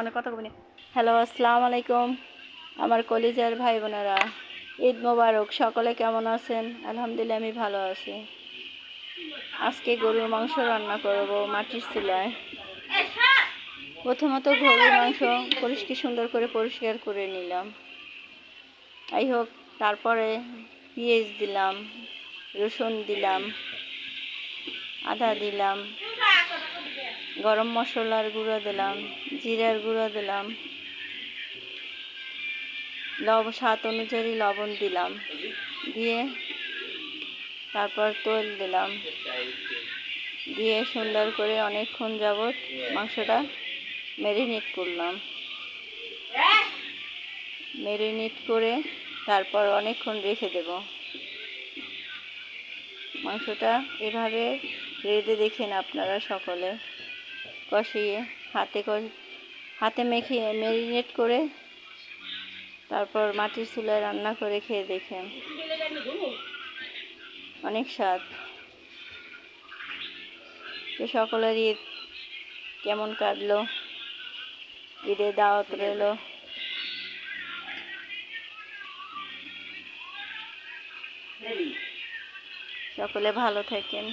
অনেক কথা বলি। হ্যালো, আসসালামু আলাইকুম আমার কলিজার ভাই বোনেরা, ঈদ মোবারক। সকলে কেমন আছেন? আলহামদুলিল্লাহ, আমি ভালো আছি। আজকে গরুর মাংস রান্না করব মাটির চুলায়। প্রথমত গরুর মাংস সুন্দর করে পরিষ্কার করে নিলাম। যাই হোক, তারপরে পেঁয়াজ দিলাম, রসুন দিলাম, আদা দিলাম, গরম মশলার গুঁড়ো দিলাম, জিরার গুঁড়ো দিলাম, স্বাদ অনুযায়ী লবণ দিলাম, দিয়ে তারপর তেল দিলাম, দিয়ে সুন্দর করে অনেকক্ষণ যাবত মাংসটা ম্যারিনেট করলাম। ম্যারিনেট করে তারপর অনেকক্ষণ রেখে দেব। মাংসটা এভাবে রেঁধে দেখেন আপনারা সকলে, কষিয়ে হাতে মেখে ম্যারিনেট করে তারপর মাটির চুলায় রান্না করে খেয়ে দেখেন, অনেক স্বাদ। তো সকলের ঈদ কেমন কাটলো? ঈদের দাওয়াত রইল। সকলে ভালো থাকেন।